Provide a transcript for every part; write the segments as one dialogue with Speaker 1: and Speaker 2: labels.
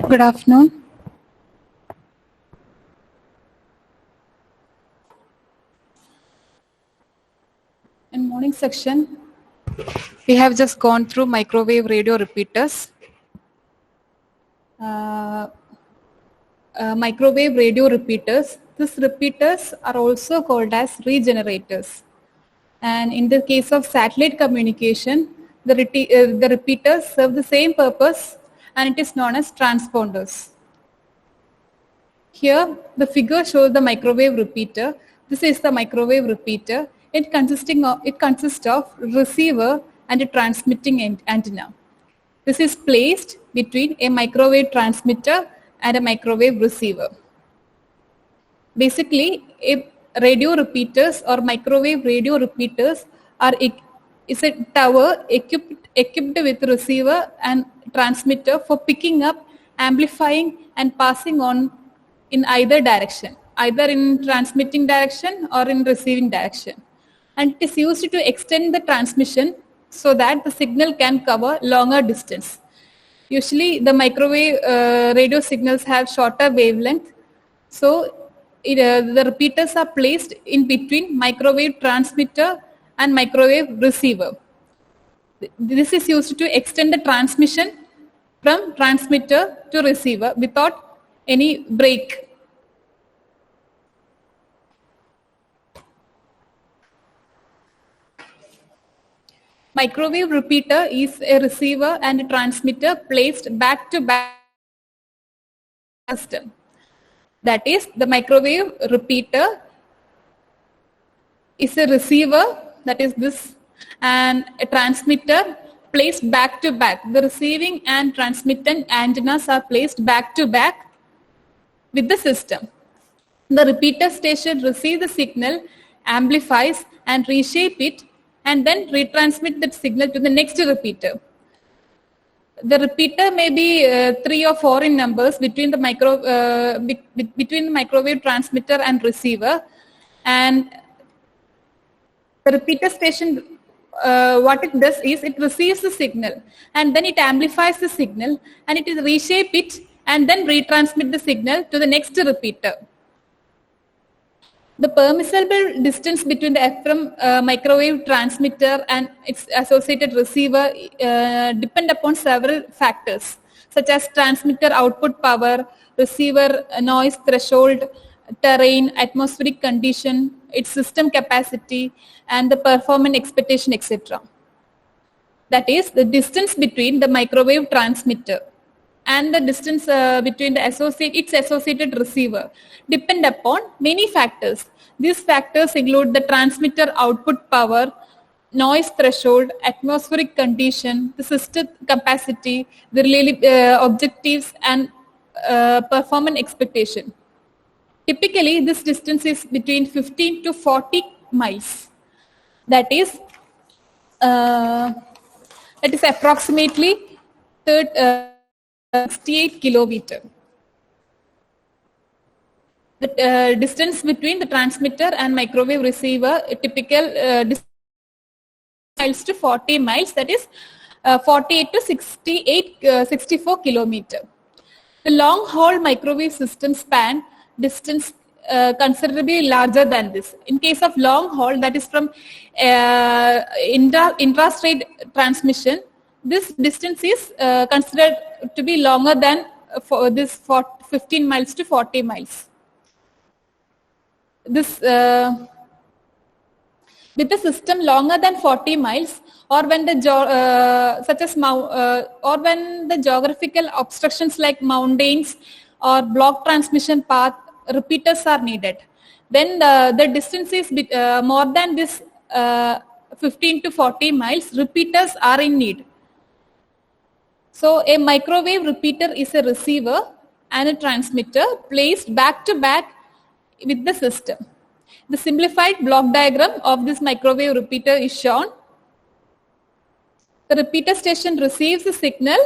Speaker 1: Good afternoon. In morning section, we have just gone through microwave radio repeaters. Uh, Microwave radio repeaters. These repeaters are also called as regenerators. And in the case of satellite communication, the repeaters serve the same purpose, and it is known as transponders. Here, the figure shows the microwave repeater. This is the microwave repeater. It consists of receiver and a transmitting antenna. This is placed between a microwave transmitter and a microwave receiver. Basically, radio repeaters or microwave radio repeaters is a tower equipped with receiver and transmitter for picking up, amplifying, and passing on in either direction, either in transmitting direction or in receiving direction. And it is used to extend the transmission so that the signal can cover longer distance. Usually the microwave radio signals have shorter wavelength, so the repeaters are placed in between microwave transmitter and microwave receiver. This is used to extend the transmission from transmitter to receiver without any break. Microwave repeater is a receiver and a transmitter placed back to back system. That is, the microwave repeater is a receiver, that is this, and a transmitter placed back to back. The receiving and transmitting antennas are placed back to back with the system. The repeater station receives the signal, amplifies and reshape it, and then retransmit that signal to the next repeater. The repeater may be 3 or 4 in numbers between the microwave transmitter and receiver. And the repeater station, what it does is it receives the signal and then it amplifies the signal and it reshape it and then retransmit the signal to the next repeater. The permissible distance between the FM microwave transmitter and its associated receiver depend upon several factors, such as transmitter output power, receiver noise threshold, terrain, atmospheric condition, its system capacity, and the performance expectation, etc. That is, the distance between the microwave transmitter and the distance between the its associated receiver depend upon many factors. These factors include the transmitter output power, noise threshold, atmospheric condition, the system capacity, the objectives, and performance expectation. Typically, this distance is between 15 to 40 miles. That is approximately 68 kilometer. The distance between the transmitter and microwave receiver, typical distance miles to 40 miles, that is 48 to 64 kilometer. The long haul microwave system span distance considerably larger than this. In case of long haul, that is from intrastate transmission, this distance is considered to be longer than for 15 miles to 40 miles. This with the system longer than 40 miles, or when the when the geographical obstructions like mountains or block transmission path, repeaters are needed. Then the distance is more than this 15 to 40 miles, repeaters are in need. So a microwave repeater is a receiver and a transmitter placed back to back with the system. The simplified block diagram of this microwave repeater is shown. The repeater station receives the signal,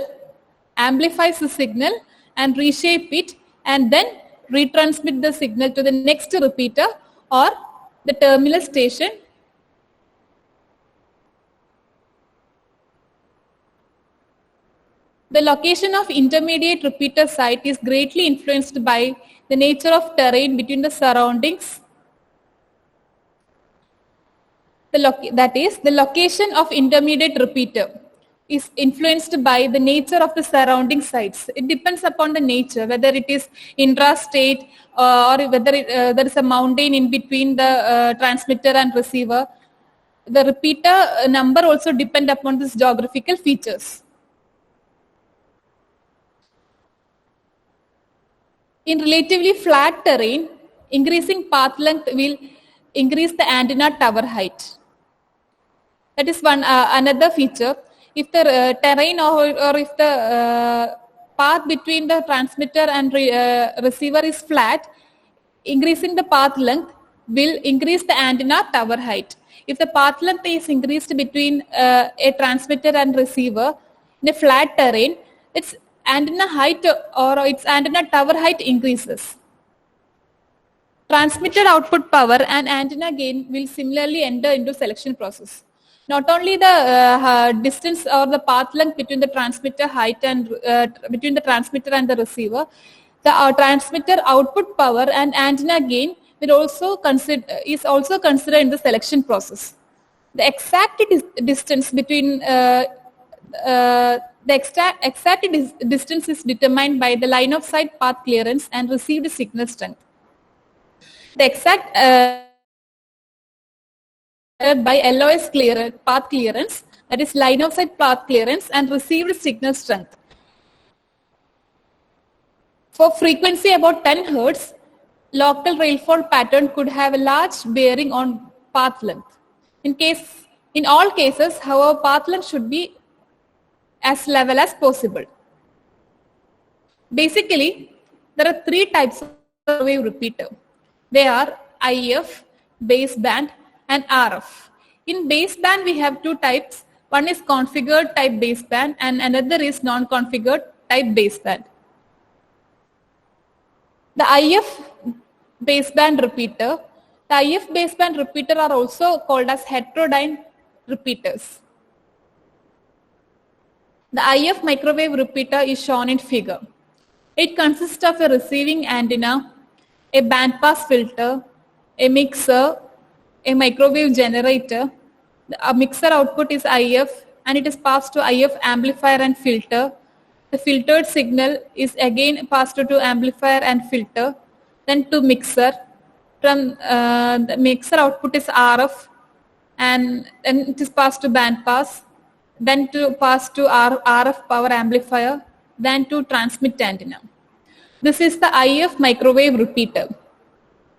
Speaker 1: amplifies the signal and reshape it, and then retransmit the signal to the next repeater or the terminal station. The location of intermediate repeater site is greatly influenced by the nature of terrain between the surroundings. That is, the location of intermediate repeater is influenced by the nature of the surrounding sites. It depends upon the nature, whether it is intrastate or whether there is a mountain in between the transmitter and receiver. The repeater number also depend upon these geographical features. In relatively flat terrain, increasing path length will increase the antenna tower height. That is one another feature. If the terrain or if the path between the transmitter and receiver is flat, increasing the path length will increase the antenna tower height. If the path length is increased between a transmitter and receiver in a flat terrain, its antenna height or its antenna tower height increases. Transmitter output power and antenna gain will similarly enter into selection process. Not only the distance or the path length between the transmitter height and between the transmitter and the receiver, the transmitter output power and antenna gain will also is also considered in the selection process. The exact distance between distance is determined by the line of sight path clearance and received signal strength. The exact by LOS path clearance, that is line of sight path clearance and received signal strength. For frequency about 10 Hz, local rainfall pattern could have a large bearing on path length. In all cases, however, path length should be as level as possible. Basically, there are three types of wave repeater. They are IF, baseband, and RF. In baseband, we have two types. One is configured type baseband and another is non-configured type baseband. The IF baseband repeater, the IF baseband repeater are also called as heterodyne repeaters. The IF microwave repeater is shown in figure. It consists of a receiving antenna, a bandpass filter, a mixer, a microwave generator. A mixer output is IF and it is passed to IF amplifier and filter. The filtered signal is again passed to amplifier and filter, then to mixer. From the mixer output is RF and then it is passed to bandpass, then to pass to RF power amplifier, then to transmit antenna. This is the IF microwave repeater.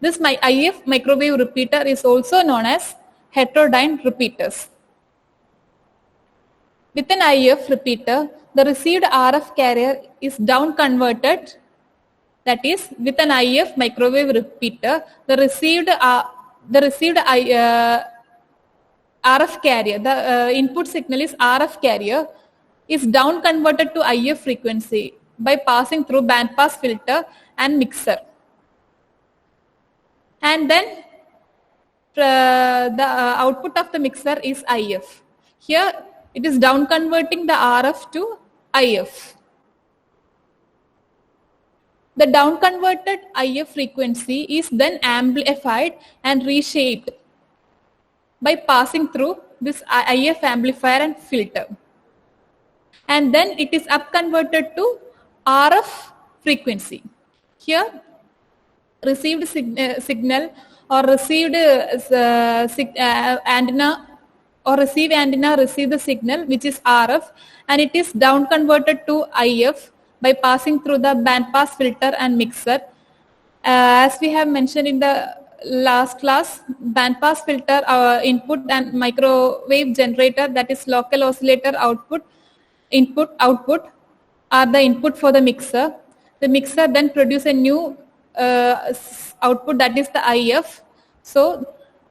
Speaker 1: This IF microwave repeater is also known as heterodyne repeaters. With an IF repeater, the received RF carrier is down converted. That is, with an IF microwave repeater, the received RF carrier, the input signal is RF carrier, is down converted to IF frequency by passing through bandpass filter and mixer. And then the output of the mixer is IF. Here it is down converting the RF to IF. The down converted IF frequency is then amplified and reshaped by passing through this IF amplifier and filter. And then it is up converted to RF frequency. Here received signal or received antenna or receive antenna receive the signal which is RF and it is down converted to IF by passing through the bandpass filter and mixer. As we have mentioned in the last class, bandpass filter input and microwave generator, that is local oscillator output are the input for the mixer. The mixer then produce a new output, that is the IF. So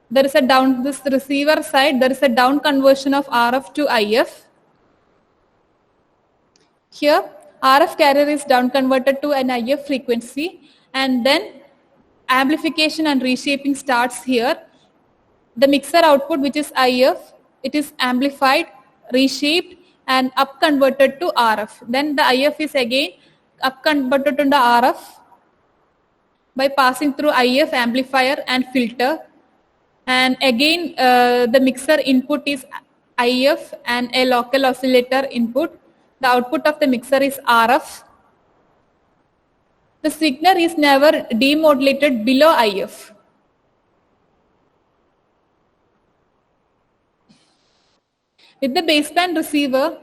Speaker 1: there is a down, this receiver side, there is a down conversion of RF to IF. Here RF carrier is down converted to an IF frequency and then amplification and reshaping starts here. The mixer output which is IF, it is amplified, reshaped and up converted to RF. Then the IF is again up converted to the RF by passing through IF amplifier and filter. And again the mixer input is IF and a local oscillator input. The output of the mixer is RF. The signal is never demodulated below IF. With the baseband receiver,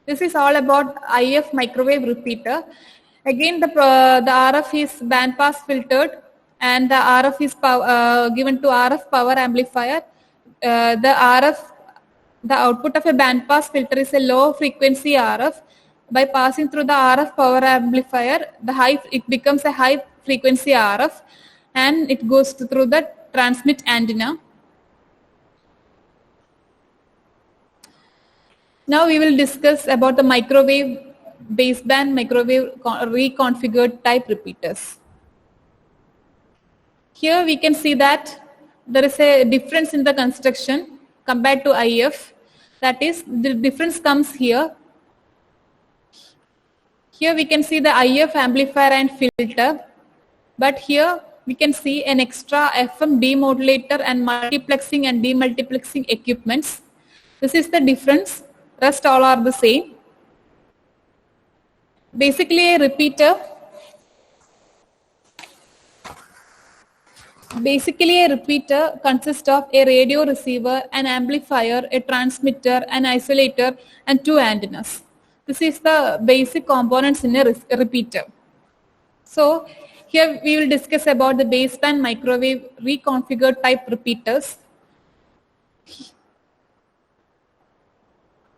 Speaker 1: this is all about IF microwave repeater. Again, the RF is bandpass filtered, and the RF is given to RF power amplifier. The output of a bandpass filter is a low frequency RF. By passing through the RF power amplifier, it becomes a high frequency RF, and it goes through the transmit antenna. Now we will discuss about the microwave baseband microwave reconfigured type repeaters. Here we can see that there is a difference in the construction compared to IF. That is, the difference comes here. Here we can see the IF amplifier and filter, but here we can see an extra FM demodulator and multiplexing and demultiplexing equipments. This is the difference. Rest all are the same. Basically a repeater consists of a radio receiver, an amplifier, a transmitter, an isolator, and 2 antennas. This is the basic components in a repeater. So here we will discuss about the baseband microwave reconfigured type repeaters.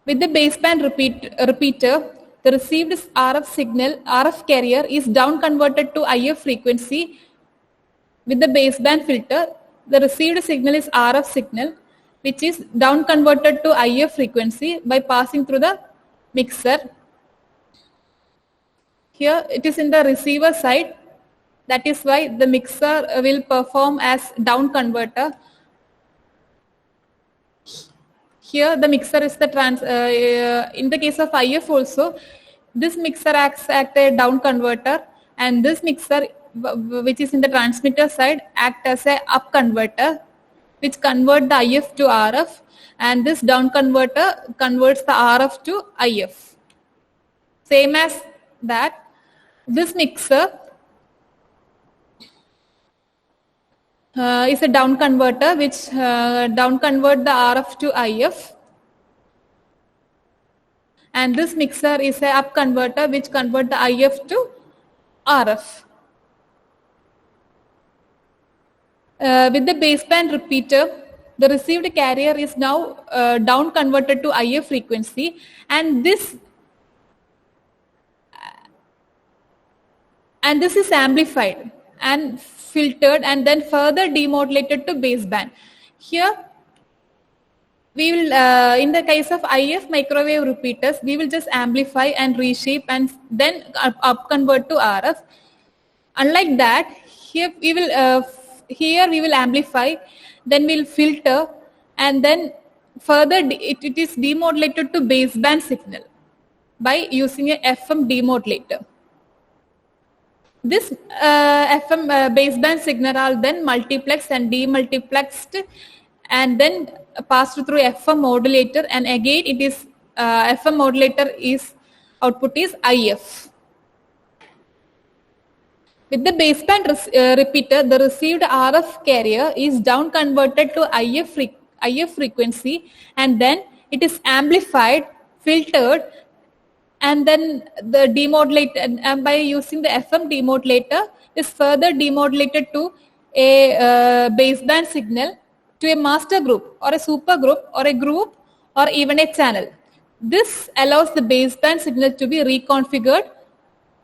Speaker 1: With the baseband repeater, the received RF carrier is down converted to IF frequency. With the baseband filter, the received signal is RF signal, which is down converted to IF frequency by passing through the mixer. Here it is in the receiver side. That is why the mixer will perform as down converter. Here the mixer is the in the case of IF also, this mixer acts as a down converter, and this mixer, which is in the transmitter side, act as a up converter, which convert the IF to RF, and this down converter converts the RF to IF. Same as that, this mixer is a down converter which down convert the RF to IF, and this mixer is a up converter which convert the IF to RF. With the baseband repeater, the received carrier is now down converted to IF frequency, and this is amplified and filtered and then further demodulated to baseband. Here we will, in the case of IF microwave repeaters, we will just amplify and reshape and then up convert to RF. Unlike that, here we will amplify, then we'll filter, and then further it is demodulated to baseband signal by using a FM demodulator. This FM baseband signal are then multiplexed and demultiplexed and then passed through FM modulator, and again it is FM modulator is output is IF. With the baseband repeater, the received RF carrier is down converted to IF frequency, and then it is amplified, filtered, and then the demodulated, and by using the FM demodulator is further demodulated to a baseband signal to a master group or a super group or a group or even a channel. This allows the baseband signal to be reconfigured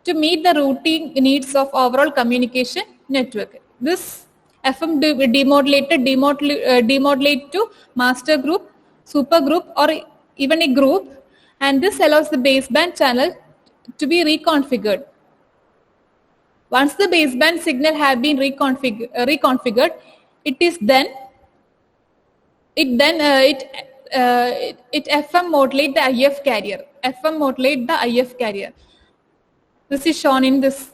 Speaker 1: to meet the routing needs of overall communication network. This FM demodulate to master group, super group, or even a group, and this allows the baseband channel to be reconfigured. Once the baseband signal has been reconfigured, it it FM modulate the IF carrier. FM modulate the IF carrier. This is shown in this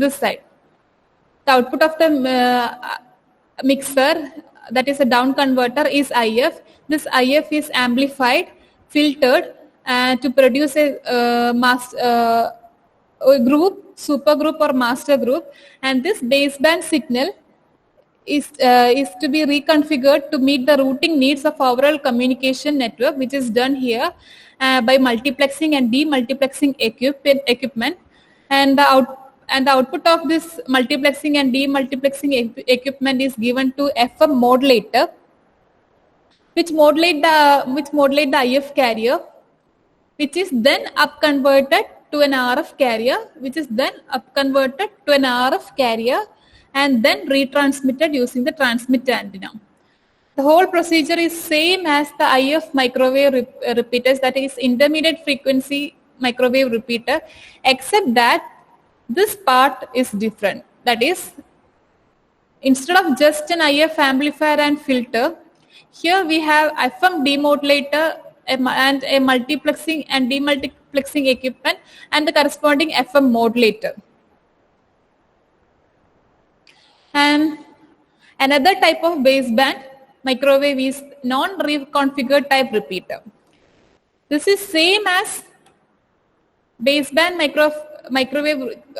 Speaker 1: side. The output of the mixer, that is a down converter, is IF. This IF is amplified, filtered to produce a group, supergroup or master group, and this baseband signal is to be reconfigured to meet the routing needs of overall communication network, which is done here by multiplexing and demultiplexing equipment, and the output of this multiplexing and demultiplexing equipment is given to FM modulator, which modulate the IF carrier, which is then upconverted to an RF carrier, which is then upconverted to an RF carrier, and then retransmitted using the transmit antenna. The whole procedure is same as the IF microwave repeaters, that is intermediate frequency microwave repeater, except that this part is different. That is, instead of just an IF amplifier and filter, here we have FM demodulator and a multiplexing and demultiplexing equipment and the corresponding FM modulator. And another type of baseband microwave is non-reconfigured type repeater. This is same as baseband microwave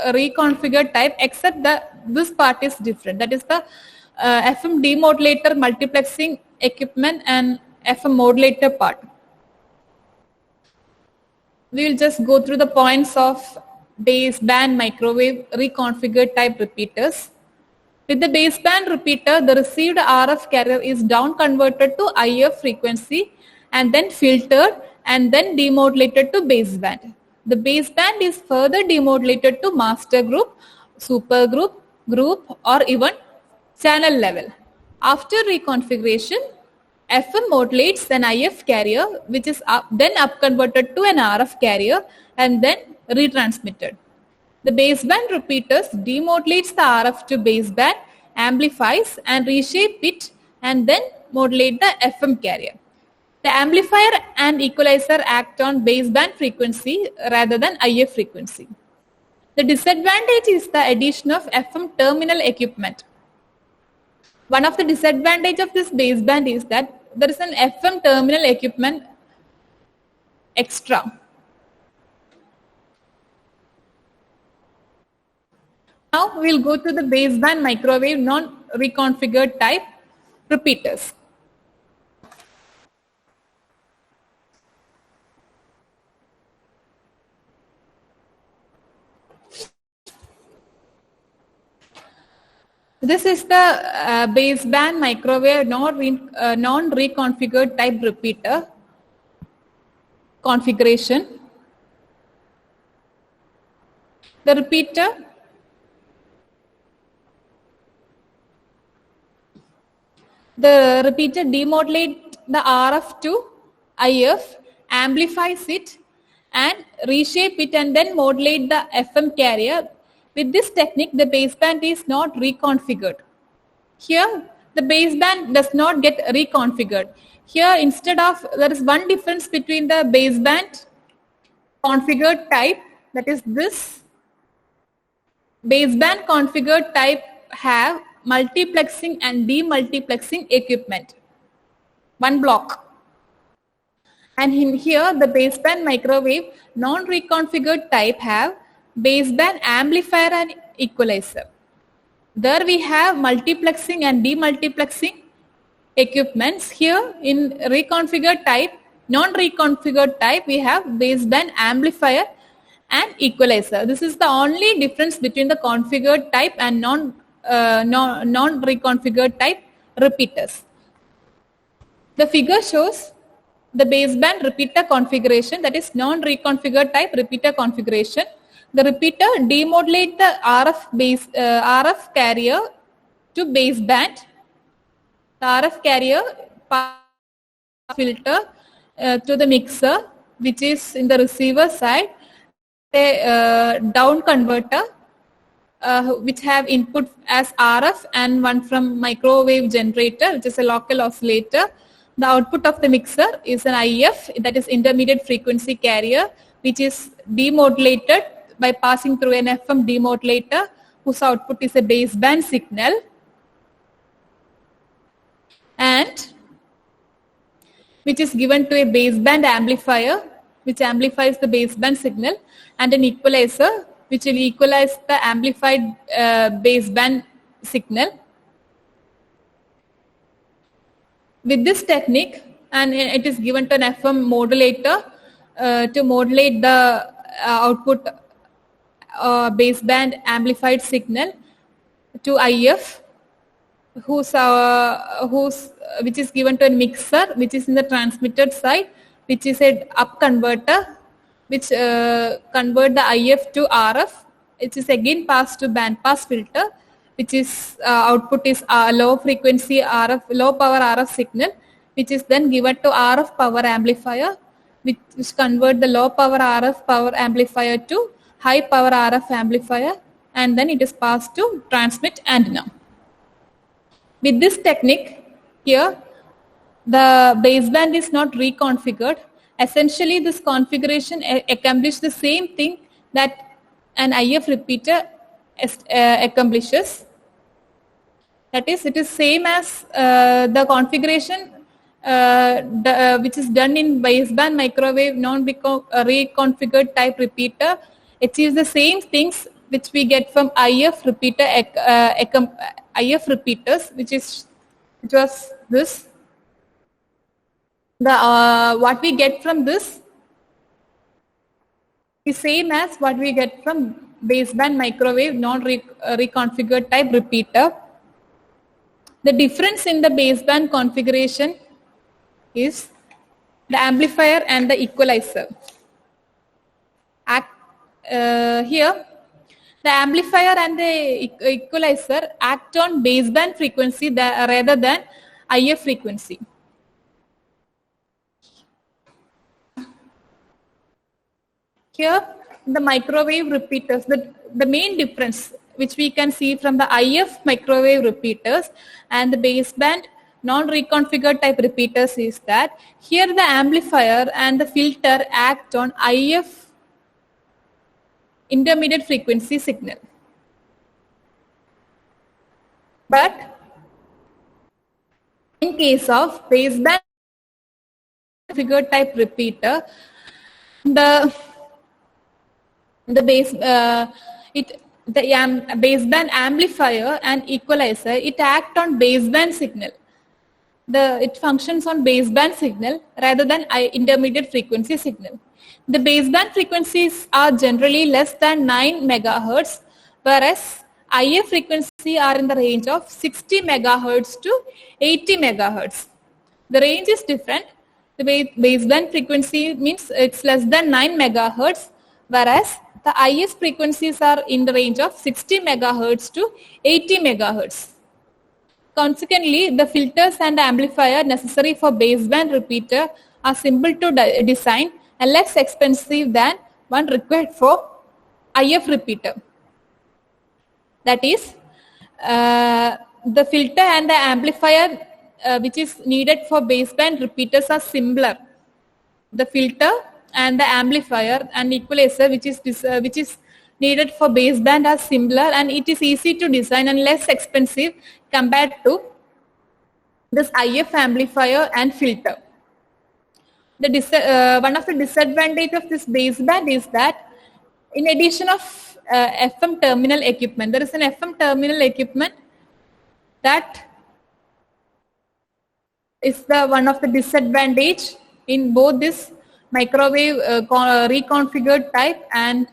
Speaker 1: reconfigured type, except that this part is different. That is the FM demodulator, multiplexing equipment and FM modulator part. We will just go through the points of baseband microwave reconfigured type repeaters. With the baseband repeater, the received RF carrier is down converted to IF frequency and then filtered and then demodulated to baseband. The baseband is further demodulated to master group, supergroup, group, or even channel level. After reconfiguration, FM modulates an IF carrier, which is then upconverted to an RF carrier and then retransmitted. The baseband repeaters demodulates the RF to baseband, amplifies and reshape it, and then modulate the FM carrier. The amplifier and equalizer act on baseband frequency rather than IF frequency. The disadvantage is the addition of FM terminal equipment. One of the disadvantages of this baseband is that there is an FM terminal equipment extra. Now we will go to the baseband microwave non-reconfigured type repeaters. This is the baseband microwave non-reconfigured type repeater configuration. The repeater demodulates the RF to IF, amplifies it and reshape it and then modulate the FM carrier. With this technique, the baseband is not reconfigured. Here, the baseband does not get reconfigured. Here, instead of, there is one difference between the baseband configured type, that is this. Baseband configured type have multiplexing and demultiplexing equipment. One block. And in here, the baseband microwave non-reconfigured type have baseband amplifier and equalizer. There we have multiplexing and demultiplexing equipments. Here in reconfigured type, non-reconfigured type, we have baseband amplifier and equalizer. This is the only difference between the configured type and non-reconfigured type repeaters. The figure shows the baseband repeater configuration, that is non-reconfigured type repeater configuration. The repeater demodulates the RF carrier to baseband. The RF carrier filter to the mixer, which is in the receiver side, a down converter which have input as RF and one from microwave generator, which is a local oscillator. The output of the mixer is an IF, that is intermediate frequency carrier, which is demodulated by passing through an FM demodulator whose output is a baseband signal, and which is given to a baseband amplifier which amplifies the baseband signal, and an equalizer which will equalize the amplified baseband signal. With this technique, and it is given to an FM modulator to modulate the output baseband amplified signal to IF, which is given to a mixer which is in the transmitted side, which is a up converter which convert the IF to RF. It is again passed to band pass filter, which is output is low frequency RF, low power RF signal, which is then given to RF power amplifier, which convert the low power RF power amplifier to high power RF amplifier, and then it is passed to transmit antenna. With this technique here, the baseband is not reconfigured. Essentially, this configuration accomplishes the same thing that an IF repeater accomplishes. That is, it is same as the configuration which is done in baseband microwave non-reconfigured type repeater. Achieves the same things which we get from IF repeater IF repeaters, which was this. The what we get from this is same as what we get from baseband microwave non-reconfigured type repeater. The difference in the baseband configuration is the amplifier and the equalizer. Here, the amplifier and the equalizer act on baseband frequency rather than IF frequency. Here, the microwave repeaters, the main difference which we can see from the IF microwave repeaters and the baseband non-reconfigured type repeaters is that here the amplifier and the filter act on IF intermediate frequency signal. But in case of baseband figure type repeater, the baseband amplifier and equalizer, it act on baseband signal. It functions on baseband signal rather than intermediate frequency signal. The baseband frequencies are generally less than 9 megahertz, whereas IF frequency are in the range of 60 megahertz to 80 megahertz. The range is different. The baseband frequency means it's less than 9 megahertz, whereas the IF frequencies are in the range of 60 megahertz to 80 megahertz. Consequently, the filters and amplifier necessary for baseband repeater are simple to design and less expensive than one required for IF repeater. That is, the filter and the amplifier which is needed for baseband repeaters are similar. The filter and the amplifier and equalizer which is needed for baseband are similar, and it is easy to design and less expensive compared to this IF amplifier and filter. One of the disadvantages of this baseband is that in addition of FM terminal equipment, there is an FM terminal equipment that is one of the disadvantage in both this microwave reconfigured type and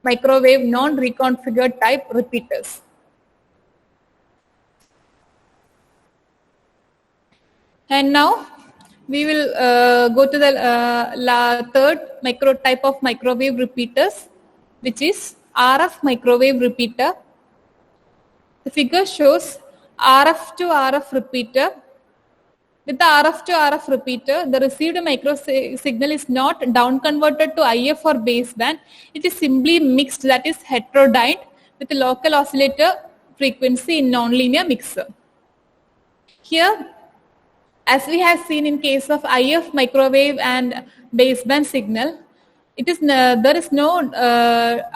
Speaker 1: microwave non-reconfigured type repeaters. And now we will go to the third type of microwave repeaters, which is RF microwave repeater. The figure shows RF to RF repeater. With the RF to RF repeater, the received micro signal is not down converted to IF or baseband. It is simply mixed, that is heterodyned, with a local oscillator frequency in nonlinear mixer. Here, as we have seen in case of IF microwave and baseband signal, it is there is no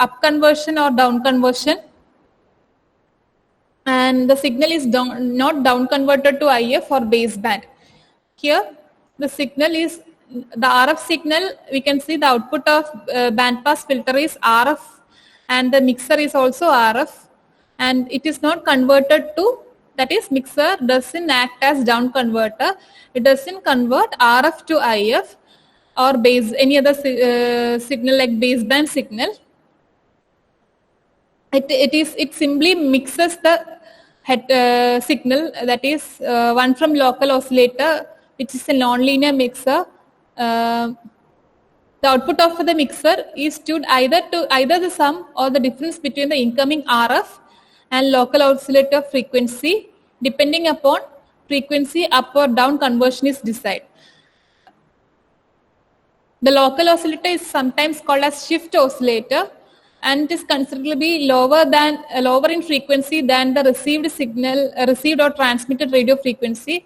Speaker 1: up conversion or down conversion, and the signal is not down converted to IF or baseband. Here, the signal is the RF signal. We can see the output of band pass filter is RF, and the mixer is also RF, and it is not converted to, that is, mixer doesn't act as down converter. It doesn't convert RF to IF or any other signal like baseband signal. It simply mixes the head signal, that is one from local oscillator, which is a nonlinear mixer. The output of the mixer is tuned either the sum or the difference between the incoming RF and local oscillator frequency, depending upon frequency up or down conversion is decided. The local oscillator is sometimes called as shift oscillator, and it is considerably lower in frequency than the received or transmitted radio frequency.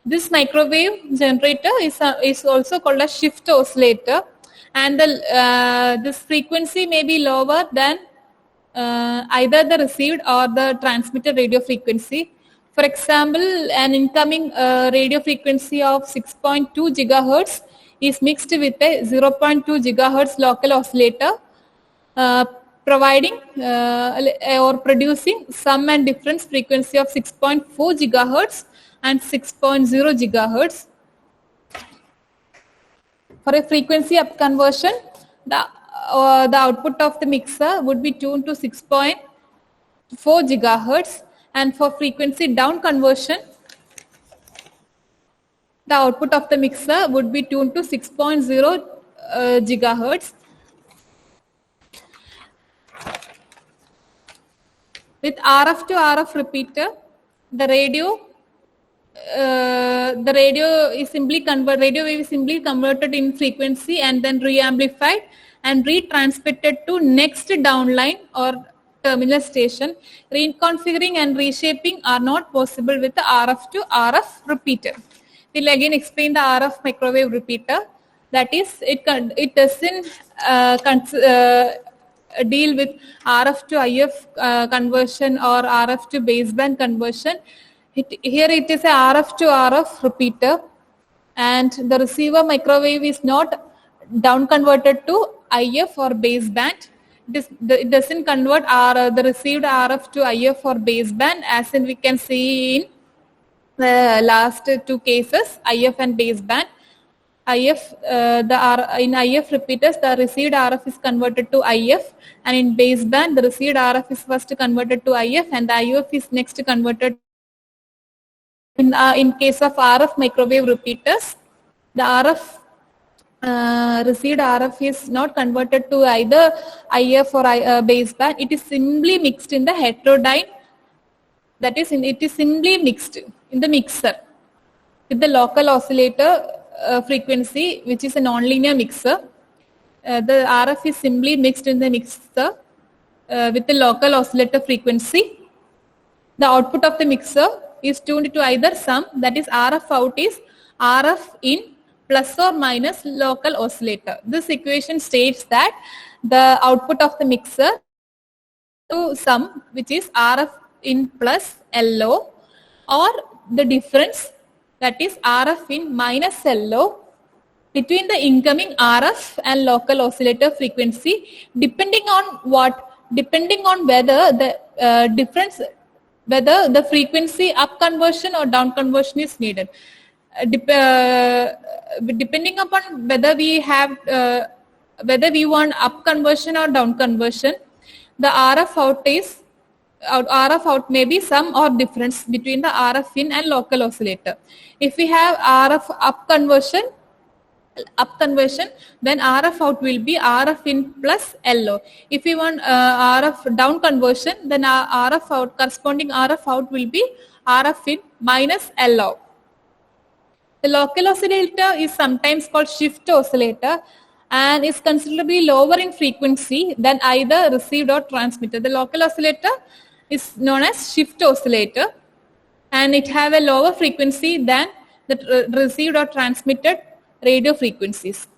Speaker 1: This microwave generator is also called a shift oscillator, and this frequency may be lower than either the received or the transmitted radio frequency. For example, an incoming radio frequency of 6.2 gigahertz is mixed with a 0.2 gigahertz local oscillator, providing or producing sum and difference frequency of 6.4 gigahertz and 6.0 gigahertz. For a frequency up conversion, the output of the mixer would be tuned to 6.4 gigahertz, and for frequency down conversion, the output of the mixer would be tuned to 6.0 gigahertz. With RF to RF repeater, the radio wave is simply converted in frequency and then re-amplified and retransmitted to next downline or terminal station. Reconfiguring and reshaping are not possible with the RF to RF repeater. We'll again explain the RF microwave repeater. That is, it doesn't deal with RF to IF conversion or RF to baseband conversion. Here it is a RF to RF repeater, and the receiver microwave is not down converted to IF or baseband. It doesn't convert the received RF to IF or baseband, as in we can see in the last two cases, IF and baseband. In IF repeaters, the received RF is converted to IF, and in baseband, the received RF is first converted to IF, and the IF is next converted. In case of RF microwave repeaters, the received RF is not converted to either IF or baseband. It is simply mixed in the heterodyne. That is, it is simply mixed in the mixer with the local oscillator frequency, which is a nonlinear mixer. The RF is simply mixed in the mixer with the local oscillator frequency. The output of the mixer is tuned to either sum, that is RF out is RF in plus or minus local oscillator. This equation states that the output of the mixer to sum, which is RF in plus LO, or the difference, that is RF in minus LO, between the incoming RF and local oscillator frequency, depending on what? Depending on whether the whether the frequency up conversion or down conversion is needed. Depending upon whether we have whether we want up conversion or down conversion, the RF out may be sum or difference between the RF in and local oscillator. If we have RF up conversion, then RF out will be RF in plus LO. If we want RF down conversion, then our corresponding RF out will be RF in minus LO. The local oscillator is sometimes called shift oscillator and is considerably lower in frequency than either received or transmitted. The local oscillator is known as shift oscillator, and it have a lower frequency than the received or transmitted radio frequencies.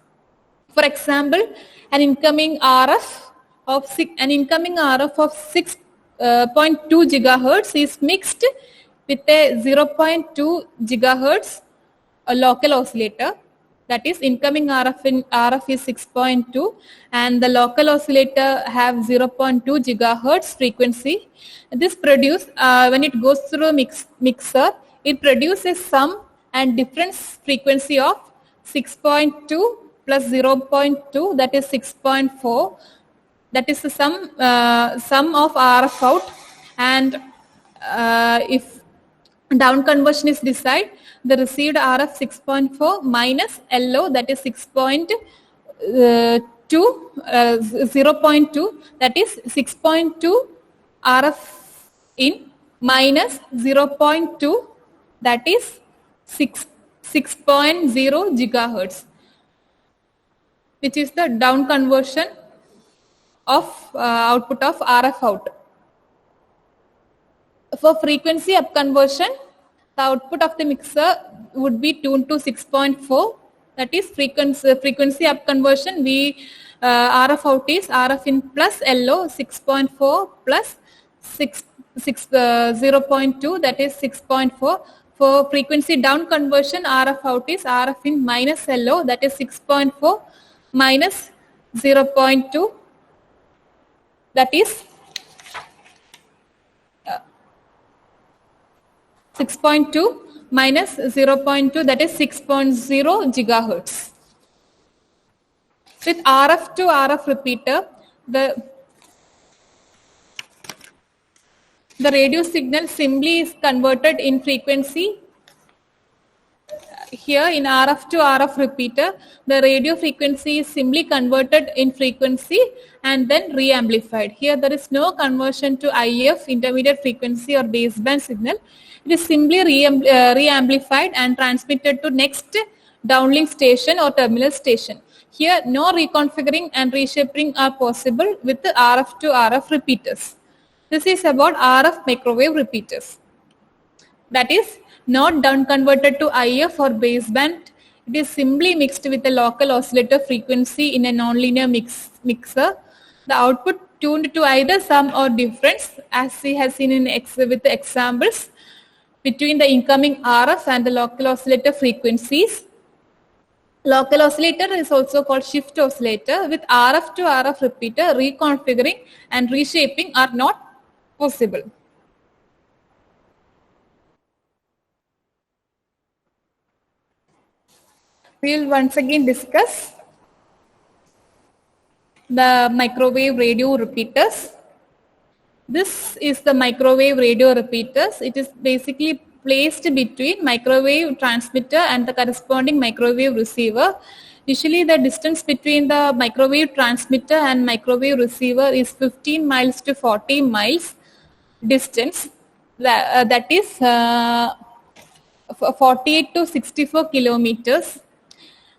Speaker 1: For example, an incoming RF of 6.2 gigahertz is mixed with a 0.2 gigahertz a local oscillator. That is, incoming RF is 6.2 and the local oscillator have 0.2 gigahertz frequency. This produce, when it goes through a mixer, it produces sum and difference frequency of 6.2 plus 0.2, that is 6.4. That is the sum of RF out, and if down conversion is desired, the received RF 6.4 minus LO, that is 0.2, that is 6.2 RF in minus 0.2, that is 6.0 gigahertz, which is the down conversion of output of RF out. For frequency up conversion, the output of the mixer would be tuned to 6.4. That is frequency up conversion. RF out is RF in plus LO 6.4 plus 0.2, that is 6.4. For frequency down conversion, RF out is RF in minus LO, that is 6.4 minus 0.2, that is 6.2 minus 0.2, that is 6.0 gigahertz. With RF to RF repeater, the radio signal simply is converted in frequency. Here in RF to RF repeater, the radio frequency is simply converted in frequency and then re-amplified. Here there is no conversion to IF, intermediate frequency or baseband signal. It is simply re-amplified and transmitted to next downlink station or terminal station. Here no reconfiguring and reshaping are possible with the RF to RF repeaters. This is about RF microwave repeaters. That is not down converted to IF or baseband. It is simply mixed with a local oscillator frequency in a nonlinear mixer. The output tuned to either sum or difference, as we have seen in with the examples, between the incoming RF and the local oscillator frequencies. Local oscillator is also called shift oscillator. With RF to RF repeater, reconfiguring and reshaping are not possible. We will once again discuss the microwave radio repeaters. This is the microwave radio repeaters. It is basically placed between microwave transmitter and the corresponding microwave receiver. Usually the distance between the microwave transmitter and microwave receiver is 15 miles to 40 miles distance. That is 48 to 64 kilometers.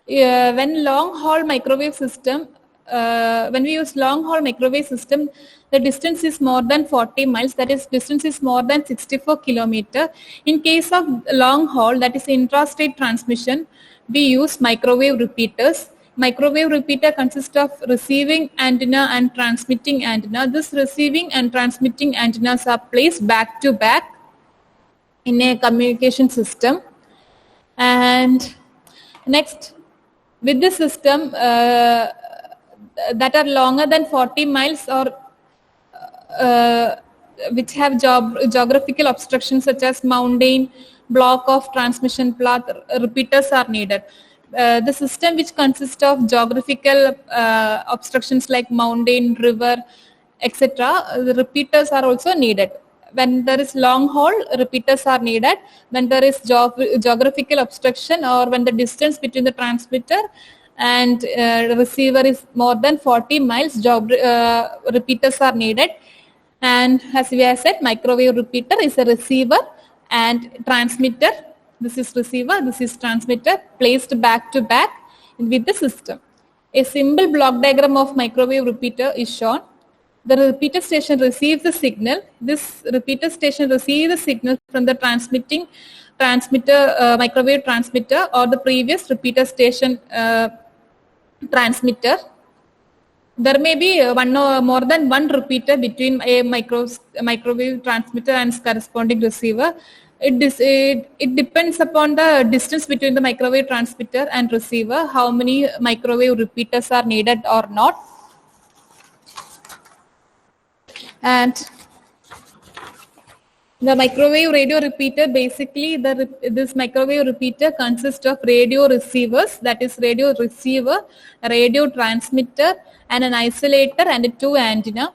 Speaker 1: When long haul microwave system, when we use long haul microwave system, the distance is more than 40 miles, that is distance is more than 64 kilometers. In case of long haul, that is intrastate transmission, we use microwave repeaters. Microwave repeater consists of receiving antenna and transmitting antenna. This receiving and transmitting antennas are placed back to back in a communication system. And next, with this system that are longer than 40 miles or which have geographical obstructions such as mountain, block of transmission path, repeaters are needed. The system which consists of geographical obstructions like mountain, river, etc., the repeaters are also needed. When there is long haul, repeaters are needed. When there is geographical obstruction or when the distance between the transmitter and receiver is more than 40 miles, repeaters are needed. And as we have said, microwave repeater is a receiver and transmitter. This is receiver, this is transmitter, placed back to back with the system. A simple block diagram of microwave repeater is shown. The repeater station receives the signal. This repeater station receives the signal from the transmitting transmitter, microwave transmitter, or the previous repeater station transmitter. There may be one or more than one repeater between a microwave transmitter and its corresponding receiver. It depends upon the distance between the microwave transmitter and receiver, how many microwave repeaters are needed or not. And the microwave radio repeater, basically this microwave repeater consists of radio receivers, that is radio receiver, a radio transmitter, and an isolator and two antenna.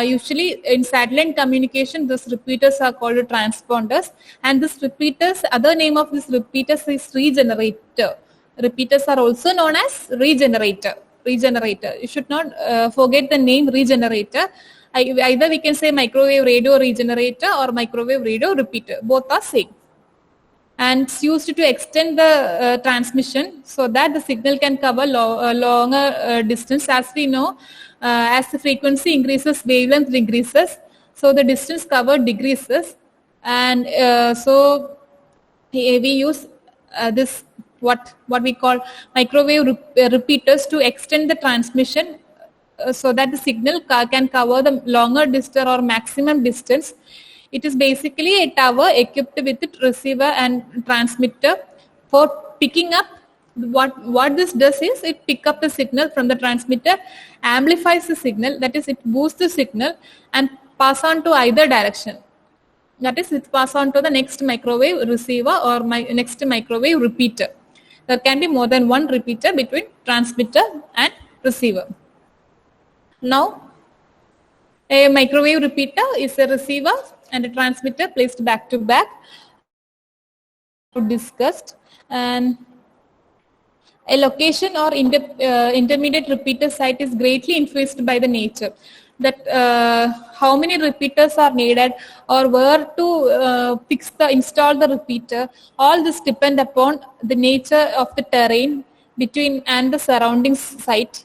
Speaker 1: Usually in satellite communication, these repeaters are called transponders, and this repeaters, other name of this repeaters is regenerator. Repeaters are also known as regenerator. You should not forget the name regenerator. Either we can say microwave radio regenerator or microwave radio repeater. Both are same. And it's used to extend the transmission so that the signal can cover longer distance. As we know, as the frequency increases, wavelength increases, so the distance covered decreases. And so we use this what we call microwave repeaters to extend the transmission so that the signal can cover the longer distance or maximum distance. It is basically a tower equipped with a receiver and transmitter for picking up. What this does is it pick up the signal from the transmitter, amplifies the signal, that is it boosts the signal and pass on to either direction. That is it pass on to the next microwave receiver or next microwave repeater. There can be more than one repeater between transmitter and receiver. Now, a microwave repeater is a receiver and a transmitter placed back to back. Discussed, and a location or intermediate repeater site is greatly influenced by the nature. That how many repeaters are needed or where to install the repeater. All this depend upon the nature of the terrain between and the surrounding site.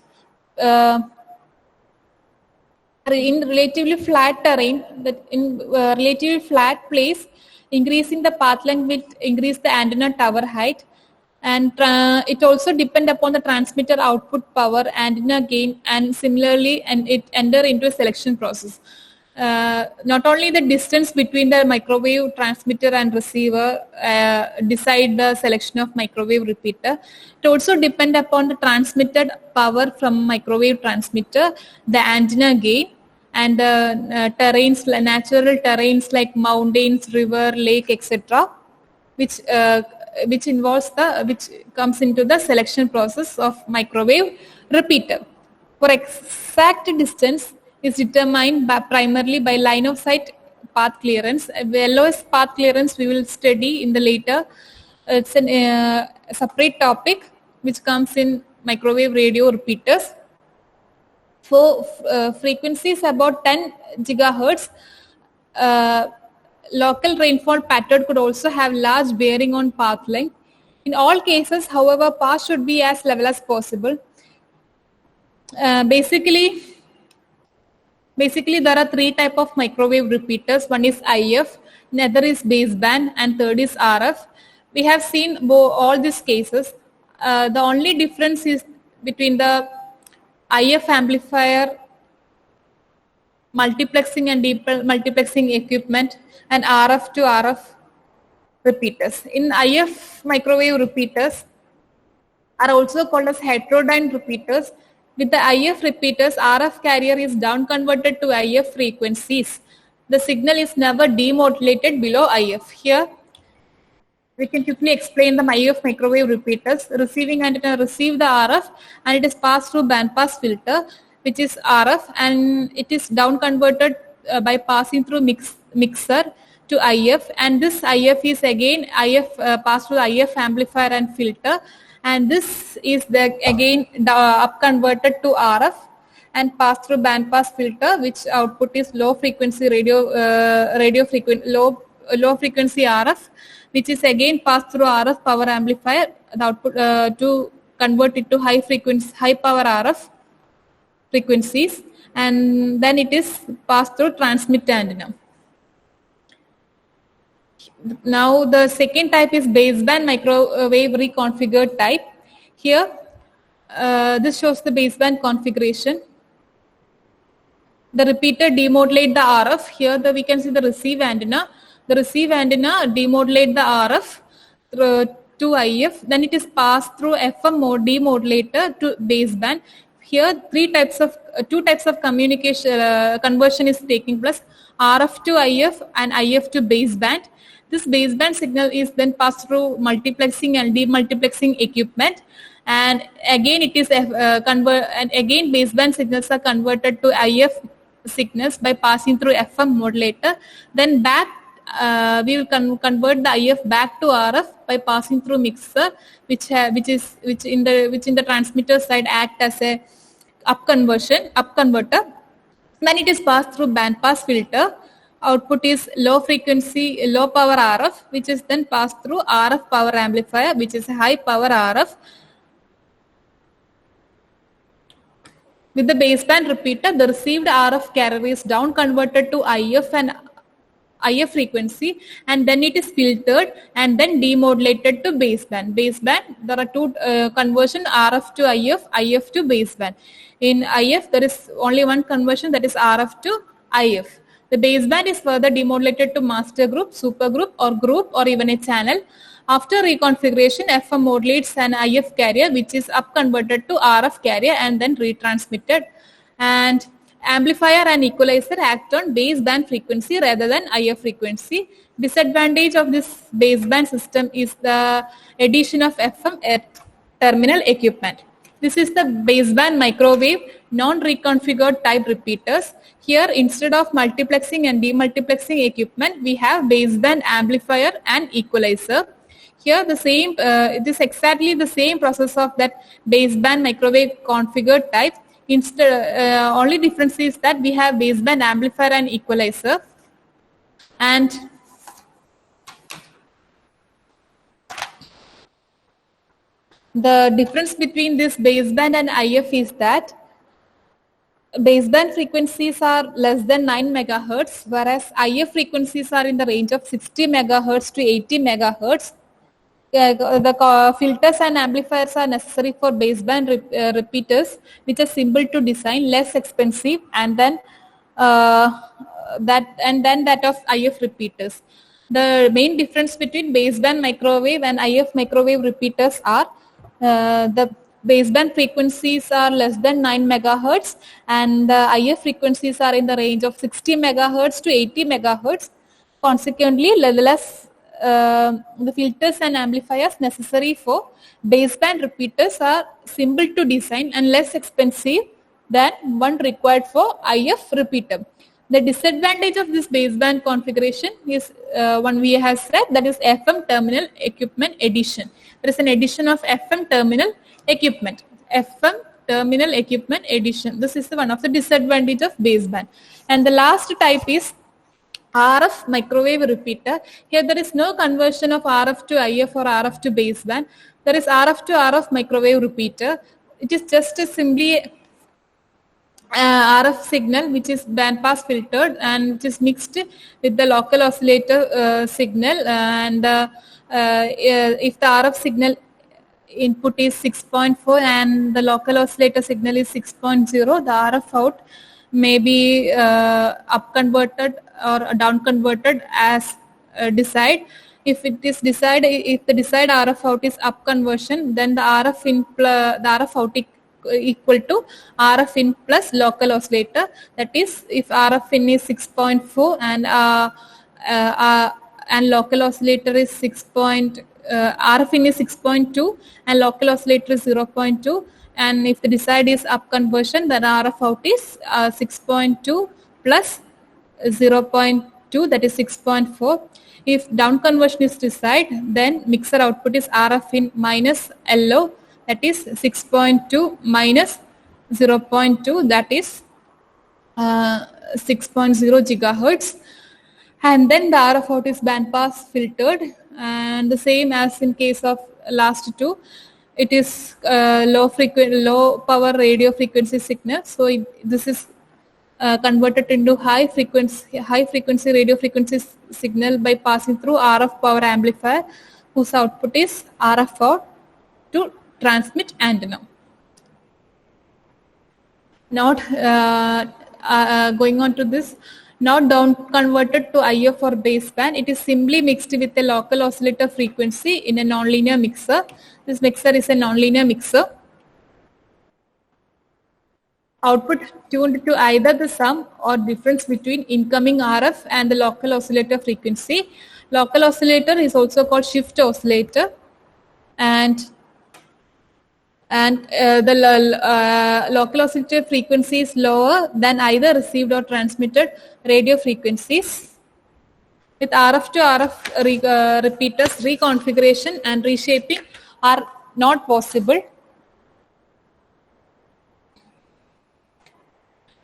Speaker 1: In relatively flat terrain, that in relatively flat place, increasing the path length will increase the antenna tower height, and it also depend upon the transmitter output power, antenna gain, and similarly, and it enter into a selection process. Not only the distance between the microwave transmitter and receiver decide the selection of microwave repeater. It also depend upon the transmitted power from microwave transmitter, the antenna gain, and terrains, natural terrains like mountains, river, lake, etc., which comes into the selection process of microwave repeater. For exact distance is determined primarily by line of sight path clearance. Lowest path clearance we will study in the later. It's a separate topic which comes in microwave radio repeaters. For frequencies about 10 gigahertz, local rainfall pattern could also have large bearing on path length. In all cases, however, path should be as level as possible. Basically, there are three types of microwave repeaters. One is IF, another is baseband, and third is RF. We have seen all these cases. The only difference is between the IF amplifier, multiplexing and multiplexing equipment, and RF to RF repeaters. In IF, microwave repeaters are also called as heterodyne repeaters. With the IF repeaters, RF carrier is down converted to IF frequencies. The signal is never demodulated below IF. Here, we can quickly explain the IF microwave repeaters. Receiving antenna receive the RF and it is passed through bandpass filter, which is RF, and it is down converted by passing through mixer to IF, and this IF is again passed through the IF amplifier and filter, and this is again up converted to RF and passed through bandpass filter, which output is low frequency low frequency RF, which is again passed through RF power amplifier, the output to convert it to high power RF frequencies, and then it is passed through transmit antenna. Now the second type is baseband microwave reconfigured type. Here, this shows the baseband configuration. The repeater demodulate the RF. Here we can see the receive antenna. The receive antenna demodulate the RF to IF. Then it is passed through FM mode demodulator to baseband. Here two types of communication conversion is taking place: RF to IF and IF to baseband. This baseband signal is then passed through multiplexing and demultiplexing equipment, and again it is again baseband signals are converted to IF signals by passing through FM modulator. Then back we will convert the IF back to RF by passing through mixer, which in the transmitter side act as a up converter. Then it is passed through band pass filter. Output is low frequency, low power RF, which is then passed through RF power amplifier, which is high power RF. With the baseband repeater, the received RF carrier is down converted to IF and IF frequency, and then it is filtered and then demodulated to baseband. Baseband, there are two conversion: RF to IF, IF to baseband. In IF, there is only one conversion, that is RF to IF. The baseband is further demodulated to master group, supergroup, or even a channel. After reconfiguration, FM modulates an IF carrier, which is up converted to RF carrier and then retransmitted. And amplifier and equalizer act on baseband frequency rather than IF frequency. Disadvantage of this baseband system is the addition of FM terminal equipment. This is the baseband microwave non-reconfigured type repeaters. Here, instead of multiplexing and demultiplexing equipment, we have baseband amplifier and equalizer. Here it is exactly the same process of that baseband microwave configured type. Instead, only difference is that we have baseband amplifier and equalizer. And the difference between this baseband and IF is that baseband frequencies are less than 9 megahertz, whereas IF frequencies are in the range of 60 megahertz to 80 megahertz. The filters and amplifiers are necessary for baseband repeaters, which are simple to design, less expensive, and then that of IF repeaters. The main difference between baseband microwave and IF microwave repeaters are the baseband frequencies are less than 9 megahertz, and the IF frequencies are in the range of 60 megahertz to 80 megahertz. Consequently, less the filters and amplifiers necessary for baseband repeaters are simple to design and less expensive than one required for IF repeater. The disadvantage of this baseband configuration is one we have said, that is FM terminal equipment addition. There is an addition of FM terminal equipment. FM terminal equipment addition. This is one of the disadvantage of baseband. And the last type is RF microwave repeater. Here there is no conversion of RF to IF or RF to baseband. There is RF to RF microwave repeater. It is just a simply RF signal which is band pass filtered and which is mixed with the local oscillator signal, and if the RF signal input is 6.4 and the local oscillator signal is 6.0, the RF out may be up converted or down converted as desired. If it is desired, if the desired RF out is up conversion, then the RF in the RF out equal to RF in plus local oscillator. That is, if RF in is 6.4 and local oscillator is RF in is 6.2 and local oscillator is 0.2, and if the desired is up conversion, then RF out is 6.2 plus 0.2, that is 6.4. If down conversion is desired, then mixer output is RF in minus LO, that is 6.2 minus 0.2, that is 6.0 gigahertz. And then the RF out is band pass filtered, and the same as in case of last two, it is low power radio frequency signal. So this is converted into high frequency radio frequency signal by passing through RF power amplifier whose output is RF out to transmit antenna. Not going on to this, not down converted to IF or baseband. It is simply mixed with a local oscillator frequency in a nonlinear mixer. This mixer is a nonlinear mixer. Output tuned to either the sum or difference between incoming RF and the local oscillator frequency. Local oscillator is also called shift oscillator, and the local oscillator frequency is lower than either received or transmitted radio frequencies. With RF to RF repeaters, reconfiguration and reshaping are not possible.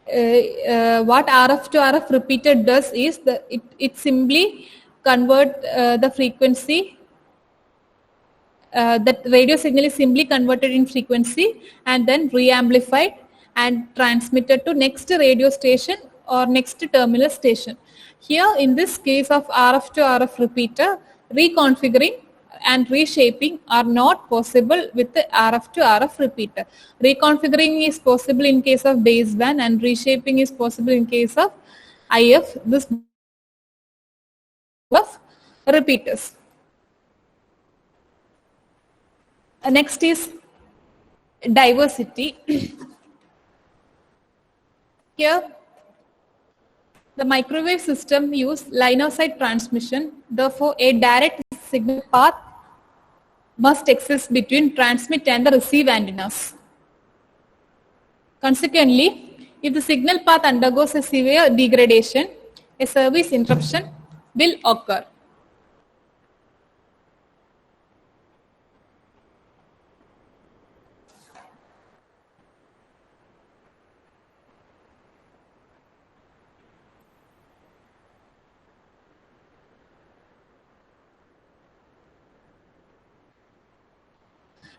Speaker 1: What RF to RF repeater does is it simply convert the frequency. That radio signal is simply converted in frequency and then re-amplified and transmitted to next radio station or next terminal station. Here in this case of RF to RF repeater, reconfiguring and reshaping are not possible with the RF to RF repeater. Reconfiguring is possible in case of baseband and reshaping is possible in case of IF, this of repeaters. Next is diversity. Here, the microwave system use line of sight transmission. Therefore, a direct signal path must exist between transmit and the receive antennas. Consequently, if the signal path undergoes a severe degradation, a service interruption will occur.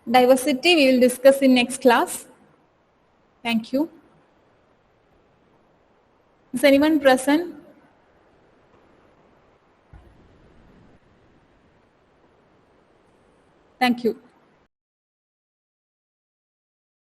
Speaker 1: Diversity we will discuss in next class. Thank you. Is anyone present? Thank you.